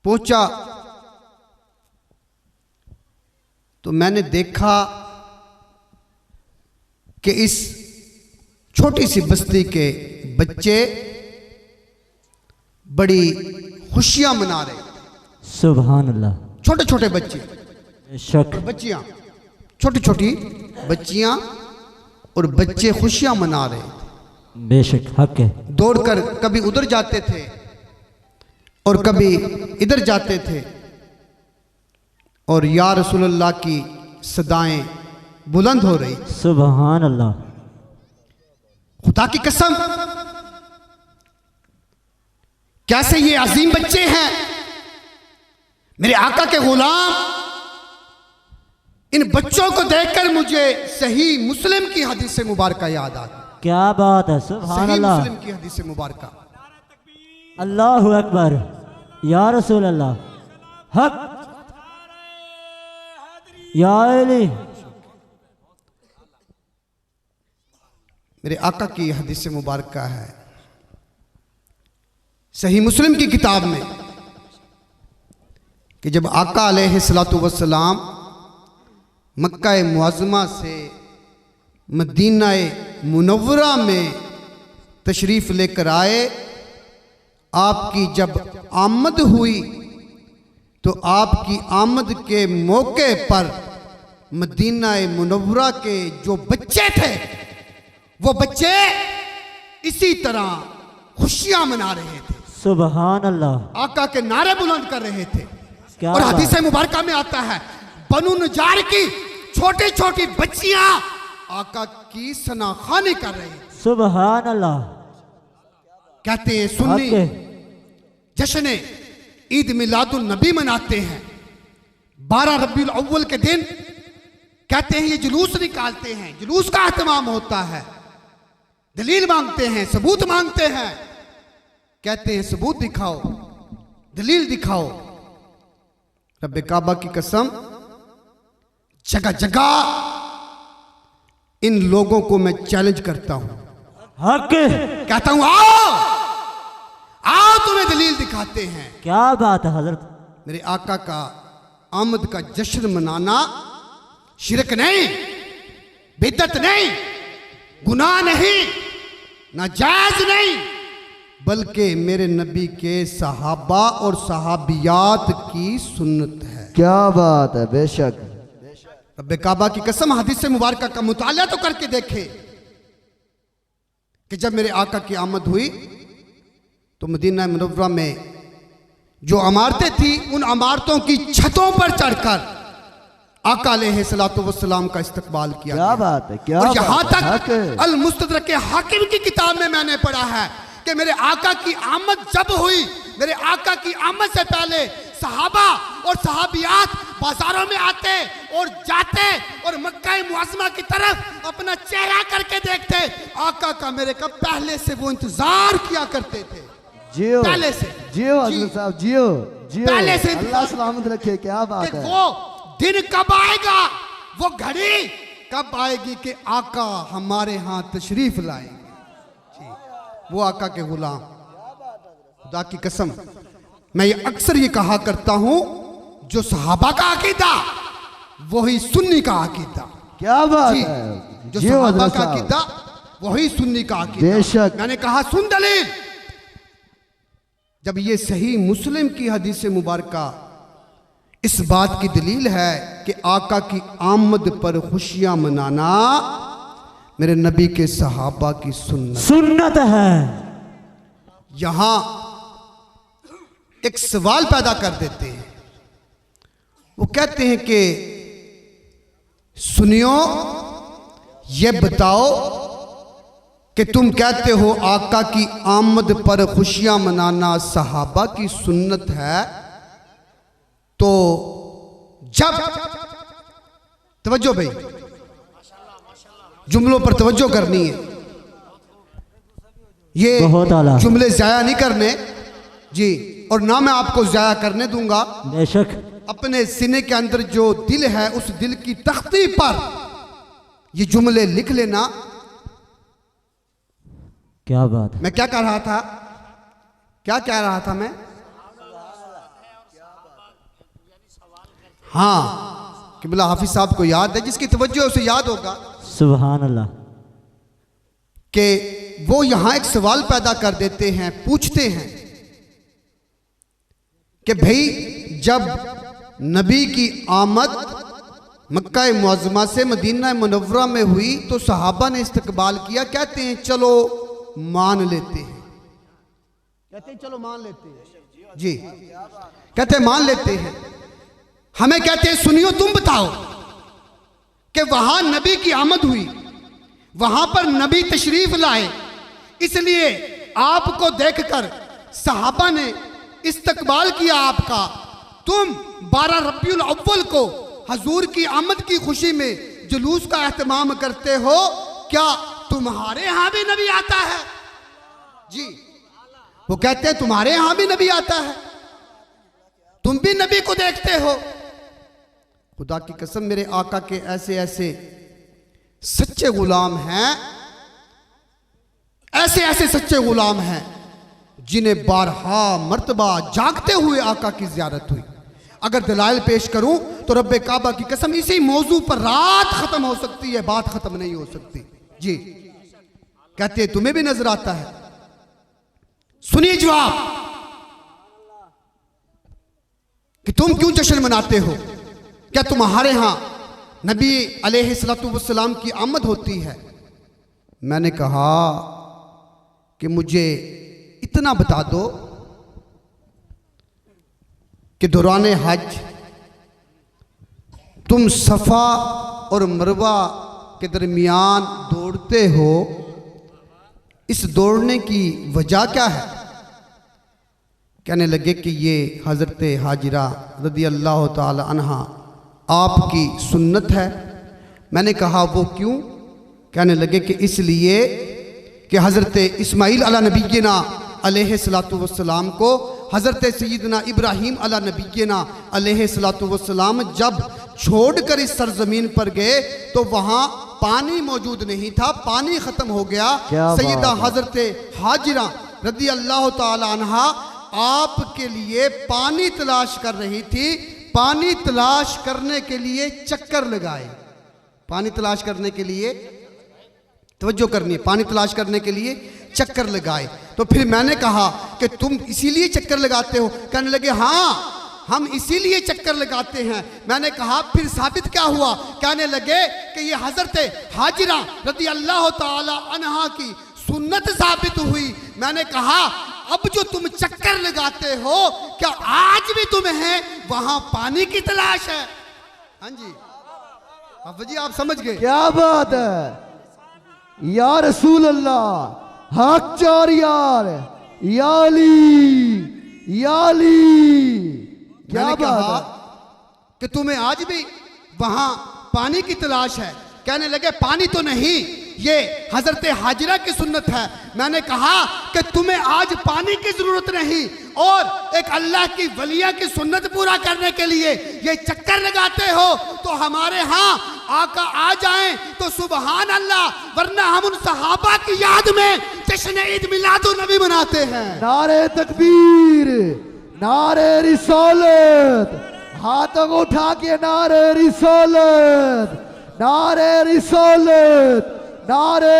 पहुंचा तो मैंने देखा कि इस छोटी सी बस्ती के बच्चे बड़ी खुशियां मना रहे। सुभान अल्लाह। छोटे छोटे बच्चे, शक बच्चियां, छोटी छोटी बच्चियां और बच्चे खुशियां मना रहे। बेशक हक है। दौड़कर कभी उधर जाते थे और कभी इधर जाते थे और या रसूलल्लाह की सदाएं बुलंद हो रही। सुभान अल्लाह। खुदा की कसम, कैसे ये अजीम बच्चे हैं। मेरे आका के गुलाम, इन बच्चों को देखकर मुझे सही मुस्लिम की हदीस से मुबारका याद आ गई। क्या बात है। सुभान सही अल्लाह। मुस्लिम की हदीस से मुबारका। अल्लाहु अकबर। या रसूल अल्लाह। हक या अली। मेरे आका की हदीस से मुबारका है सही मुस्लिम की किताब में कि जब आका अलैहिस्सलातु वस्सलाम मक्का मुअज़्ज़मा से मदीना मुनव्वरा में तशरीफ़ लेकर आए, आपकी जब आमद हुई तो आपकी आमद के मौके पर मदीना मुनव्वरा के जो बच्चे थे वो बच्चे इसी तरह खुशियां मना रहे थे। सुभान अल्लाह। आका के नारे बुलंद कर रहे थे। क्या और बात। हदीस मुबारका में आता है बनु नजार की छोटी छोटी बच्चियां आका की सनाखानी कर रही थी। सुभान अल्लाह। कहते हैं सुन्नी हक है। जश्न ईद मिलादुल नबी मनाते हैं 12 रबीउल अव्वल के दिन। कहते हैं ये जुलूस निकालते हैं, जुलूस का एहतमाम होता है, दलील मांगते हैं, सबूत मांगते हैं। कहते हैं सबूत दिखाओ, दलील दिखाओ। रब्बे काबा की कसम, जगह जगह इन लोगों को मैं चैलेंज करता हूं। हक। कहता हूं आओ आओ तुम्हें दलील दिखाते हैं। क्या बात है हजरत। मेरे आका का आमद का जश्न मनाना शिरक नहीं, बिदअत नहीं, गुनाह नहीं, नाजायज नहीं, बल्कि मेरे नबी के सहाबा और सहाबियात की सुन्नत है। क्या बात है। बेशक। रब्बे काबा की कसम, हदीस मुबारका का मुताला तो करके देखे कि जब मेरे आका की आमद हुई तो मदीना मुनव्वरा में जो इमारतें थी उन इमारतों की छतों पर चढ़कर आका अलैहिस्सलातु वस्सलाम का इस्तकबाल किया। क्या बात है। क्या और यहां बात है। तक अल मुस्तदरक के हाकिम की किताब में मैंने पढ़ा है कि मेरे आका की आमद जब हुई, मेरे आका की आमद से पहले सहाबा और सहाबियात बाजारों में आते और जाते और मक्का मुअज़्ज़मा की तरफ अपना चेहरा करके देखते। आका का मेरे का पहले से वो इंतजार किया करते थे। जियो पहले से जियो हजरत साहब, जियो जियो। पहले से अल्लाह सलामत रखे। क्या बात है। वो दिन कब आएगा, वो घड़ी कब आएगी कि आका हमारे यहाँ तशरीफ लाएंगे। वो आका के गुलाम, खुदा की कसम, मैं ये अक्सर ये कहा करता हूं, जो सहाबा का अकीदा वही सुन्नी का अकीदा। क्या बात जी, है। जो जियो सहाबा हजरत का साहब। अकीदा वही सुन्नी का अकीदा। बेशक। मैंने कहा सुन दलील। जब ये सही मुस्लिम की हदीस मुबारका इस बात की दलील है कि आका की आमद पर खुशियां मनाना मेरे नबी के सहाबा की सुन्नत है। यहां एक सवाल पैदा कर देते हैं। वो कहते हैं कि सुनियो, ये बताओ कि तुम कहते हो आका की आमद पर खुशियां मनाना सहाबा की सुन्नत है, तो जब तवज्जो भाई, जुमलों पर तवज्जो करनी है, ये बहुत आला। जुमले जाया नहीं करने जी, और ना मैं आपको जाया करने दूंगा। बेशक। अपने सीने के अंदर जो दिल है उस दिल की तख्ती पर ये जुमले लिख लेना। क्या बात है। मैं क्या कह रहा था, क्या कह रहा था मैं? हाँ किबला हाफिज साहब को याद है, जिसकी तवज्जो है उसे याद होगा सुभान अल्लाह। कि वो यहां एक सवाल पैदा कर देते हैं, पूछते हैं कि भाई जब नबी की आमद मक्का मुअज़्ज़मा से मदीना मुनव्वरा में हुई तो सहाबा ने इस्तकबाल किया, कहते हैं चलो मान लेते हैं, कहते हैं चलो मान लेते हैं जी, कहते हैं मान लेते हैं। हमें कहते हैं सुनियो तुम बताओ कि वहां नबी की आमद हुई, वहां पर नबी तशरीफ लाए, इसलिए आपको देखकर सहाबा ने इस्तकबाल किया आपका। तुम 12 रबीउल अव्वल को हजूर की आमद की खुशी में जुलूस का एहतमाम करते हो, क्या तुम्हारे यहां भी नबी आता है? जी, वो कहते हैं तुम्हारे यहां भी नबी आता है, तुम भी नबी को देखते हो। खुदा की कसम मेरे आका के ऐसे ऐसे सच्चे गुलाम हैं, ऐसे ऐसे सच्चे गुलाम हैं जिन्हें बारहा मर्तबा जागते हुए आका की ज़ियारत हुई। अगर दलाइल पेश करूं तो रब्बे काबा की कसम इसी मौजू पर रात खत्म हो सकती है, बात खत्म नहीं हो सकती। जी, कहते हैं तुम्हें भी नजर आता है? सुनिए जवाब कि तुम क्यों जश्न मनाते हो? क्या तुम्हारे यहां नबी अलैहिस्सलातु वस्सलाम की आमद होती है? मैंने कहा कि मुझे इतना बता दो कि दौरान हज तुम सफ़ा और मरवा के दरमियान दौड़ते हो, इस दौड़ने की वजह क्या है? कहने लगे कि ये हज़रत हाजिरा रज़ी अल्लाह ताला अन्हा आपकी सुन्नत है। मैंने कहा वो क्यों? कहने लगे कि इसलिए कि हज़रत इस्माईल अला नबीना अलैहिस्सलातु वस्सलाम को हज़रत सय्यदना इब्राहीम अला नबीना अलैहिस्सलातु वस्सलाम जब छोड़कर इस सरजमीन पर गए तो वहाँ पानी मौजूद नहीं था, पानी ख़त्म हो गया। सय्यदा हज़रत हाजिरा रज़ी अल्लाह ताला अन्हा आपके लिए पानी तलाश कर रही थी, पानी तलाश करने के लिए चक्कर लगाए, पानी तलाश करने के लिए तवज्जो करनी है, पानी तलाश करने के लिए चक्कर लगाए। तो फिर मैंने कहा कि तुम इसीलिए चक्कर लगाते हो? कहने लगे हाँ हम इसीलिए चक्कर लगाते हैं। मैंने कहा फिर साबित क्या हुआ? कहने लगे कि ये हज़रत हाजिरा रज़ी अल्लाह ताला अन्हा की सुन्नत साबित हुई। मैंने कहा अब जो तुम चक्कर लगाते हो क्या आज भी तुम्हें वहां पानी की तलाश है? हाँ जी, अब जी आप समझ गए। क्या बात है या रसूल अल्लाह, हक चार यार, याली क्या मैंने कहा बात कि तुम्हें आज भी वहां पानी की तलाश है? कहने लगे पानी तो नहीं, ये हजरत हाजिरा की सुन्नत है। मैंने कहा कि तुम्हें आज पानी की जरूरत नहीं और एक अल्लाह की वलिया की सुन्नत पूरा करने के लिए ये चक्कर लगाते हो, तो हमारे यहाँ आका आ जाएं तो सुबहान अल्लाह, वरना हम उन सहाबा की याद में जश्न ईद मिलादुन नबी मनाते हैं। नारे तकबीर, नारे रिसालत, हाथों को उठा के नारे रिसालत, नारे रिसालत, नारे